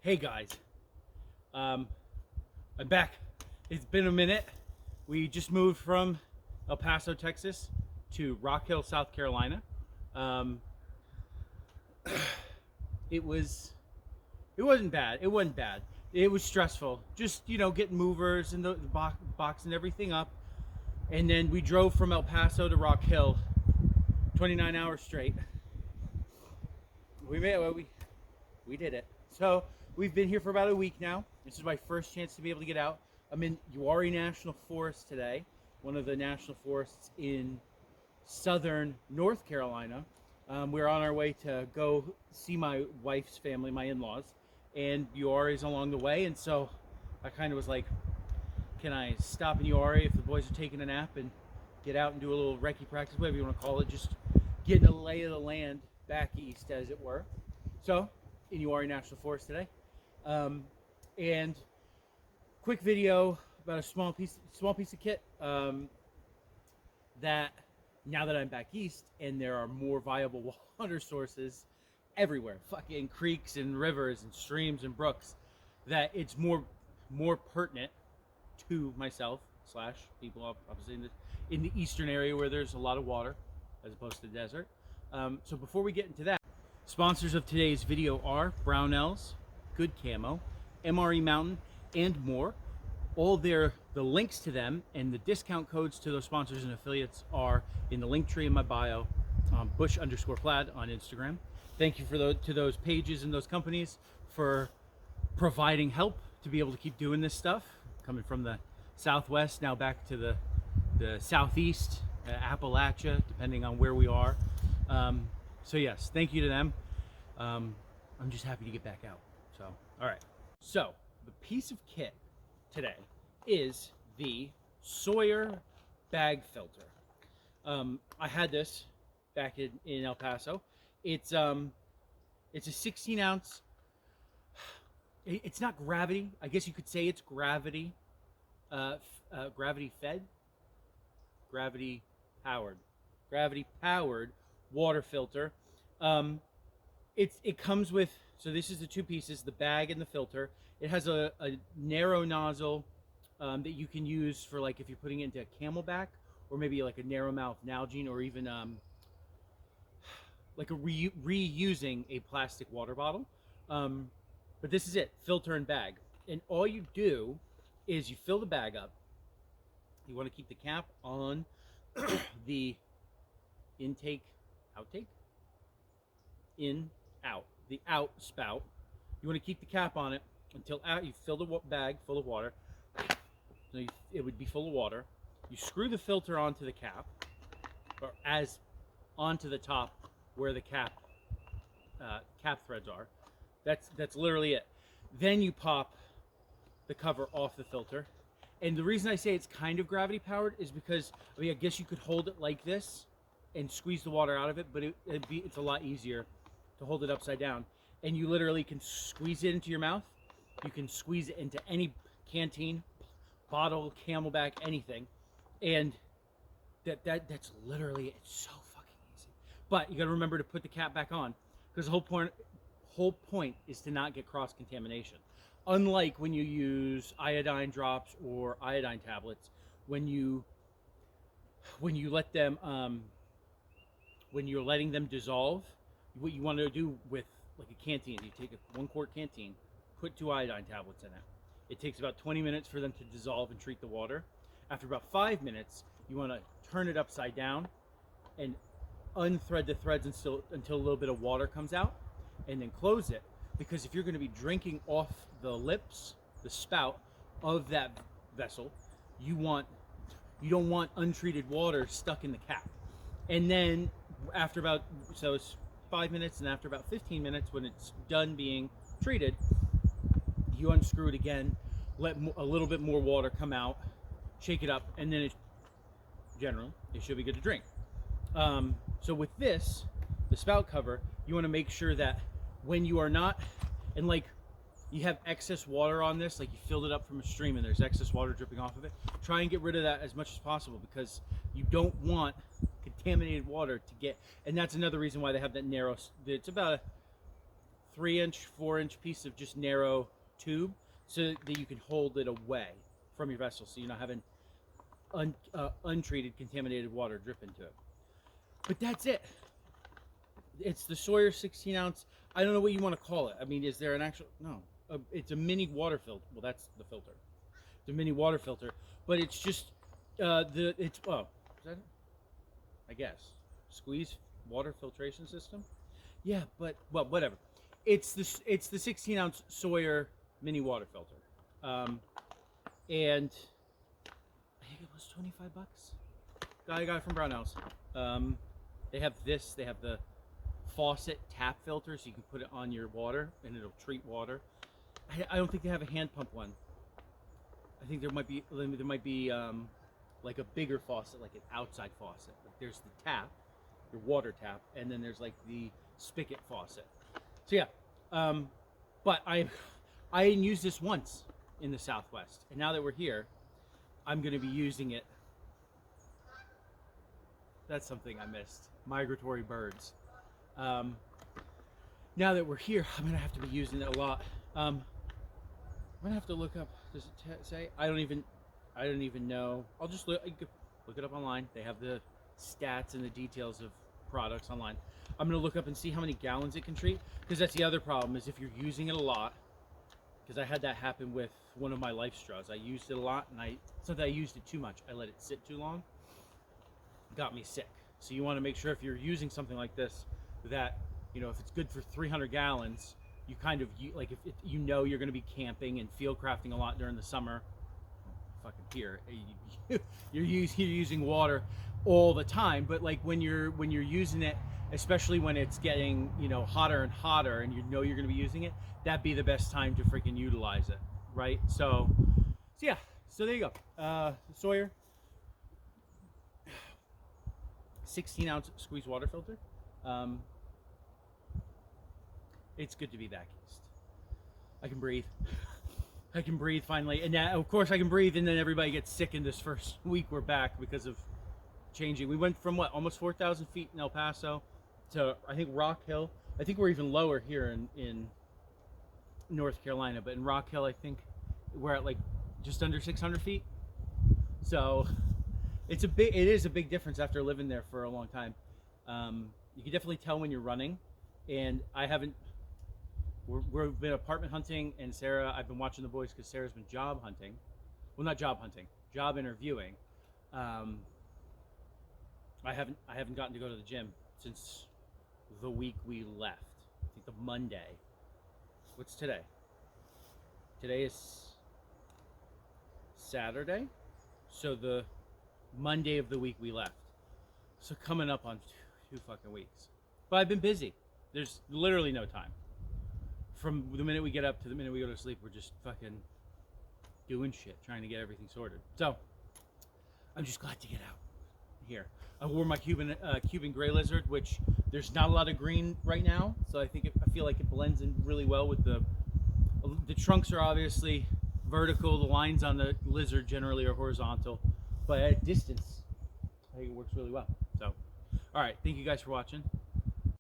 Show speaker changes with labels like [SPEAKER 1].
[SPEAKER 1] Hey guys, I'm back. It's been a minute. We just moved from El Paso, Texas to Rock Hill, South Carolina. It wasn't bad. It wasn't bad. It was stressful. Just, getting movers and the box and everything up. And then we drove from El Paso to Rock Hill 29 hours straight. We made it. We did it. So we've been here for about a week now. This is my first chance to be able to get out. I'm in Uwharrie National Forest today, one of the national forests in southern North Carolina. We're on our way to go see my wife's family, my in-laws, and Uwharrie's along the way. And so I kind of was like, can I stop in Uwharrie if the boys are taking a nap and get out and do a little recce practice, whatever you want to call it, just getting a lay of the land back east, as it were. So in Uwharrie National Forest today, and quick video about a small piece of kit that now that I'm back east and there are more viable water sources everywhere, fucking creeks and rivers and streams and brooks, that it's more pertinent to myself / people obviously in the eastern area where there's a lot of water as opposed to the desert. So before we get into that, sponsors of today's video are Brownells, Good Camo, MRE Mountain, and more. The links to them and the discount codes to those sponsors and affiliates are in the link tree in my bio, Bush_Plaid on Instagram. Thank you to those pages and those companies for providing help to be able to keep doing this stuff. Coming from the Southwest, now back to the Southeast, Appalachia, depending on where we are. So yes, thank you to them. I'm just happy to get back out. So, all right. So the piece of kit today is the Sawyer bag filter. I had this back in El Paso. It's a 16 ounce. It's not gravity. I guess you could say it's gravity. Gravity fed, gravity powered water filter. It comes with, so this is the two pieces, the bag and the filter. It has a narrow nozzle that you can use for, like, if you're putting it into a Camelback, or maybe like a narrow mouth Nalgene, or even like reusing a plastic water bottle. But this is it, filter and bag. And all you do is you fill the bag up. You want to keep the cap on the intake, outtake, in, out, the out spout. You want to keep the cap on it until you fill the bag full of water. So it would be full of water. You screw the filter onto the cap, or as onto the top where the cap threads are. That's literally it. Then you pop the cover off the filter. And the reason I say it's kind of gravity powered is because, I guess you could hold it like this and squeeze the water out of it, but it's a lot easier to hold it upside down. And you literally can squeeze it into your mouth. You can squeeze it into any canteen, bottle, Camelback, anything. And that's literally, it's so fucking easy. But you got to remember to put the cap back on, because the whole point is to not get cross-contamination. Unlike when you use iodine drops or iodine tablets, when you're letting them dissolve, what you want to do with like a canteen, you take a 1 quart canteen, put 2 iodine tablets in it. It takes about 20 minutes for them to dissolve and treat the water. After about 5 minutes, you want to turn it upside down and unthread the threads until a little bit of water comes out, and then close it. Because if you're going to be drinking off the lips, the spout of that vessel, you don't want untreated water stuck in the cap. And then after it's 5 minutes, and after about 15 minutes, when it's done being treated, you unscrew it again, let a little bit more water come out, shake it up, and then it should be good to drink. So with this, the spout cover, you want to make sure that when you are not, and like you have excess water on this, like you filled it up from a stream and there's excess water dripping off of it, try and get rid of that as much as possible, because you don't want contaminated water to get, and that's another reason why they have that narrow, it's about a 3-inch, 4-inch piece of just narrow tube so that you can hold it away from your vessel, so you're not having untreated, contaminated water drip into it. But that's it. It's the Sawyer 16 ounce. I don't know what you want to call it. I mean, is there an actual? No. It's a mini water filter. Well, that's the filter. It's a mini water filter, but it's just is that it? I guess squeeze water filtration system. Yeah, but well, whatever. It's the 16 ounce Sawyer mini water filter, and I think it was $25. I got it from Brownhouse. They have this. They have the faucet tap filter, so you can put it on your water and it'll treat water. I don't think they have a hand pump one. I think there might be like a bigger faucet, like an outside faucet. Like there's the tap, your water tap, and then there's like the spigot faucet. So yeah, but I didn't use this once in the Southwest, and now that we're here, I'm going to be using it. That's something I missed. Migratory birds. Now that we're here, I'm going to have to be using it a lot. I'm going to have to look up, does it say? I don't even know. I'll just look it up online. They have the stats and the details of products online. I'm going to look up and see how many gallons it can treat, because that's the other problem, is if you're using it a lot, because I had that happen with one of my life straws. I used it a lot, and it's not that I used it too much. I let it sit too long. It got me sick. So you want to make sure if you're using something like this that, you know, if it's good for 300 gallons, you kind of, like if you know you're going to be camping and field crafting a lot during the summer, fucking here, you're using water all the time. But like when you're using it, especially when it's getting, you know, hotter and hotter, and you know you're going to be using it, that'd be the best time to freaking utilize it, right? So yeah, so there you go. Sawyer 16 ounce squeeze water filter. It's good to be back east. I can breathe. I can breathe finally, and now, of course I can breathe, and then everybody gets sick in this first week we're back because of changing. We went from what, almost 4,000 feet in El Paso to, I think, Rock Hill. I think we're even lower here in North Carolina, but in Rock Hill I think we're at like just under 600 feet. So it is a big difference after living there for a long time. You can definitely tell when you're running, and we've been apartment hunting, and I've been watching the boys because Sarah's been job hunting. Well, not job hunting, job interviewing. I haven't gotten to go to the gym since the week we left. I think the Monday. What's today? Today is Saturday, so the Monday of the week we left. So coming up on two fucking weeks. But I've been busy. There's literally no time. From the minute we get up to the minute we go to sleep, we're just fucking doing shit, trying to get everything sorted. So I'm just glad to get out here. I wore my Cuban Grey Lizard, which there's not a lot of green right now, so I feel like it blends in really well with the trunks are obviously vertical. The lines on the lizard generally are horizontal, but at distance, I think it works really well. So, all right, thank you guys for watching.